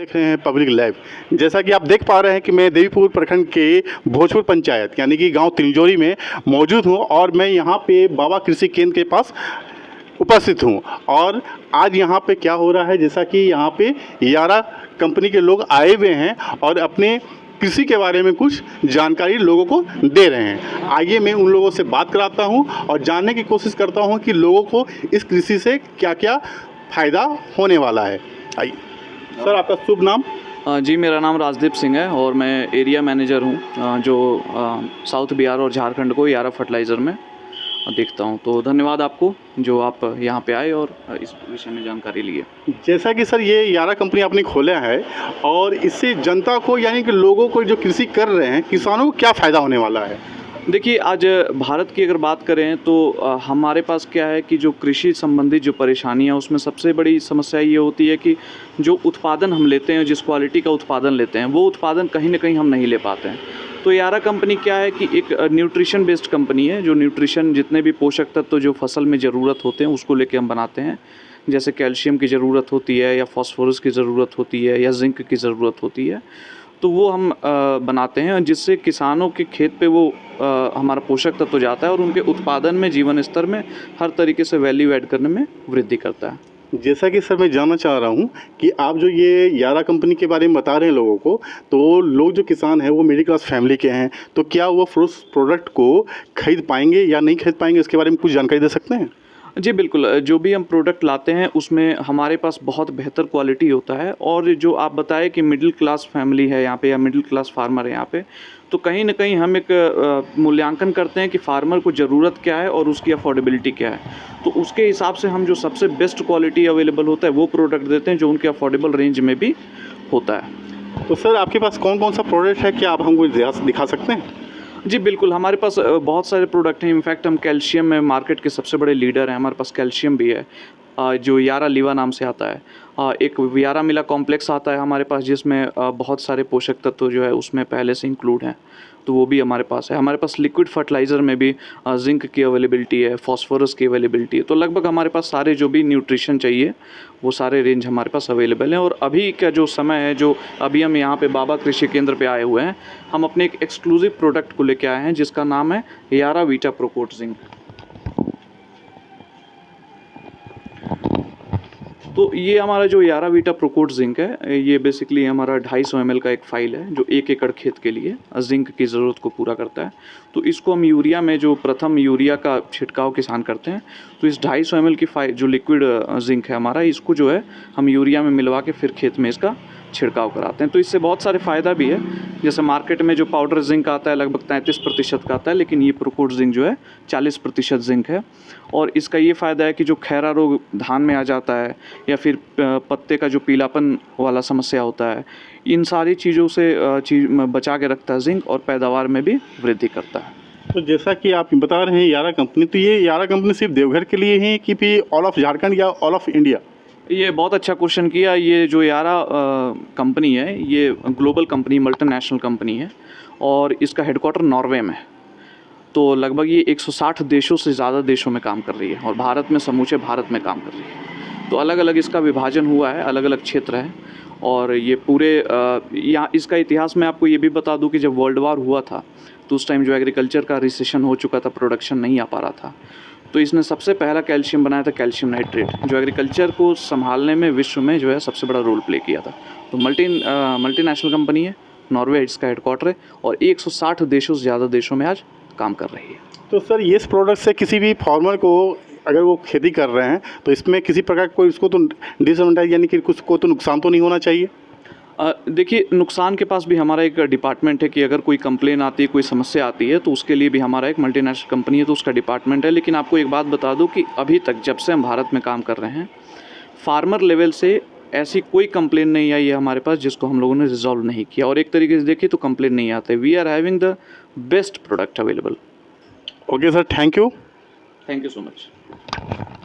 देख रहे हैं पब्लिक लाइव। जैसा कि आप देख पा रहे हैं कि मैं देवीपुर प्रखंड के भोजपुर पंचायत यानी कि गांव तिलजोरी में मौजूद हूं और मैं यहां पे बाबा कृषि केंद्र के पास उपस्थित हूं। और आज यहां पे क्या हो रहा है, जैसा कि यहां पे यारा कंपनी के लोग आए हुए हैं और अपने कृषि के बारे में कुछ जानकारी लोगों को दे रहे हैं। आइए मैं उन लोगों से बात कराता हूं और जानने की कोशिश करता हूं कि लोगों को इस कृषि से क्या क्या फ़ायदा होने वाला है। आइए सर, आपका शुभ नाम? जी, मेरा नाम राजदीप सिंह है और मैं एरिया मैनेजर हूँ जो साउथ बिहार और झारखंड को यारा फर्टिलाइज़र में देखता हूँ। तो धन्यवाद आपको जो आप यहाँ पे आए और इस विषय में जानकारी लिए। जैसा कि सर ये यारा कंपनी आपने खोला है और इससे जनता को यानी कि लोगों को जो कृषि कर रहे हैं, किसानों को क्या फ़ायदा होने वाला है? देखिए, आज भारत की अगर बात करें तो हमारे पास क्या है कि जो कृषि संबंधित जो परेशानियाँ उसमें सबसे बड़ी समस्या ये होती है कि जो उत्पादन हम लेते हैं, जिस क्वालिटी का उत्पादन लेते हैं, वो उत्पादन कहीं ना कहीं हम नहीं ले पाते हैं। तो यारा कंपनी क्या है कि एक न्यूट्रिशन बेस्ड कंपनी है जो न्यूट्रिशन जितने भी पोषक तत्व जो फसल में ज़रूरत होते हैं उसको लेके हम बनाते हैं। जैसे कैल्शियम की ज़रूरत होती है या फास्फोरस की ज़रूरत होती है या जिंक की ज़रूरत होती है, तो वो हम बनाते हैं जिससे किसानों के खेत पे वो हमारा पोषक तत्व जाता है और उनके उत्पादन में, जीवन स्तर में हर तरीके से वैल्यू ऐड करने में वृद्धि करता है। जैसा कि सर मैं जानना चाह रहा हूँ कि आप जो ये यारा कंपनी के बारे में बता रहे हैं लोगों को, तो लोग जो किसान हैं वो मिडिल क्लास फैमिली के हैं, तो क्या वो उस प्रोडक्ट को खरीद पाएंगे या नहीं खरीद पाएंगे, इसके बारे में कुछ जानकारी दे सकते हैं? जी बिल्कुल, जो भी हम प्रोडक्ट लाते हैं उसमें हमारे पास बहुत बेहतर क्वालिटी होता है और जो आप बताएं कि मिडिल क्लास फैमिली है यहाँ पे या मिडिल क्लास फार्मर है यहाँ पे, तो कहीं ना कहीं हम एक मूल्यांकन करते हैं कि फार्मर को ज़रूरत क्या है और उसकी अफोर्डेबिलिटी क्या है। तो उसके हिसाब से हम जो सबसे बेस्ट क्वालिटी अवेलेबल होता है वो प्रोडक्ट देते हैं जो उनके अफोर्डेबल रेंज में भी होता है। तो सर आपके पास कौन कौन सा प्रोडक्ट है, क्या आप हमको दिखा सकते हैं? जी बिल्कुल, हमारे पास बहुत सारे प्रोडक्ट हैं। इनफैक्ट हम कैल्शियम में मार्केट के सबसे बड़े लीडर हैं। हमारे पास कैल्शियम भी है जो यारा लीवा नाम से आता है। एक यारा मिला कॉम्प्लेक्स आता है हमारे पास जिसमें बहुत सारे पोषक तत्व जो है उसमें पहले से इंक्लूड हैं, तो वो भी हमारे पास है। हमारे पास लिक्विड फर्टिलाइज़र में भी जिंक की अवेलेबिलिटी है, फास्फोरस की अवेलेबिलिटी है। तो लगभग हमारे पास सारे जो भी न्यूट्रिशन चाहिए वो सारे रेंज हमारे पास अवेलेबल हैं। और अभी का जो समय है, जो अभी हम यहाँ पे बाबा कृषि केंद्र पे आए हुए हैं, हम अपने एक एक्सक्लूसिव प्रोडक्ट को लेके आए हैं जिसका नाम है यारा वीटा प्रोकोट जिंक। तो ये हमारा जो यारा वीटा प्रोकोट जिंक है, ये बेसिकली हमारा 250 ml का एक फाइल है जो 1 एकड़ खेत के लिए जिंक की ज़रूरत को पूरा करता है। तो इसको हम यूरिया में, जो प्रथम यूरिया का छिड़काव किसान करते हैं, तो इस 250 ml की फाइल जो लिक्विड जिंक है हमारा, इसको जो है हम यूरिया में मिलवा के फिर खेत में इसका छिड़काव कराते हैं। तो इससे बहुत सारे फ़ायदा भी है। जैसे मार्केट में जो पाउडर जिंक आता है लगभग 33% का आता है, लेकिन ये प्रोकोट जिंक जो है 40% जिंक है। और इसका ये फ़ायदा है कि जो खैरा रोग धान में आ जाता है या फिर पत्ते का जो पीलापन वाला समस्या होता है, इन सारी चीज़ों से बचा के रखता है जिंक और पैदावार में भी वृद्धि करता है। तो जैसा कि आप बता रहे हैं यारा कंपनी, तो ये यारा कंपनी सिर्फ देवघर के लिए है कि फिर ऑल ऑफ झारखंड या ऑल ऑफ इंडिया? ये बहुत अच्छा क्वेश्चन किया। ये जो यारा कंपनी है ये ग्लोबल कंपनी, मल्टीनेशनल कंपनी है और इसका हेडक्वार्टर नॉर्वे में है। तो लगभग ये 160 देशों से ज़्यादा देशों में काम कर रही है और भारत में, समूचे भारत में काम कर रही है। तो अलग अलग इसका विभाजन हुआ है, अलग अलग क्षेत्र है। और ये पूरे यहाँ इसका इतिहास मैं आपको ये भी बता दूं कि जब वर्ल्ड वार हुआ था तो उस टाइम जो एग्रीकल्चर का रिसेशन हो चुका था, प्रोडक्शन नहीं आ पा रहा था, तो इसने सबसे पहला कैल्शियम बनाया था, कैल्शियम नाइट्रेट, जो एग्रीकल्चर को संभालने में विश्व में जो है सबसे बड़ा रोल प्ले किया था। तो मल्टीनेशनल कंपनी है, नॉर्वे इसका हेडक्वार्टर है और 160 देशों से ज़्यादा देशों में आज काम कर रही है। तो सर ये इस प्रोडक्ट से किसी भी फार्मर को, अगर वो खेती कर रहे हैं, तो इसमें किसी प्रकार कोई इसको तो डिसएडवांटेज यानी कि कुछ को तो नुकसान तो नहीं होना चाहिए? देखिए, नुकसान के पास भी हमारा एक डिपार्टमेंट है कि अगर कोई कंप्लेन आती है, कोई समस्या आती है, तो उसके लिए भी हमारा एक मल्टीनेशनल कंपनी है तो उसका डिपार्टमेंट है। लेकिन आपको एक बात बता दूं कि अभी तक जब से हम भारत में काम कर रहे हैं, फार्मर लेवल से ऐसी कोई कंप्लेन नहीं आई है हमारे पास जिसको हम लोगों ने रिजॉल्व नहीं किया। और एक तरीके से देखिए तो कंप्लेन नहीं आते। We are having the best product available. Okay sir, thank you. Thank you so much.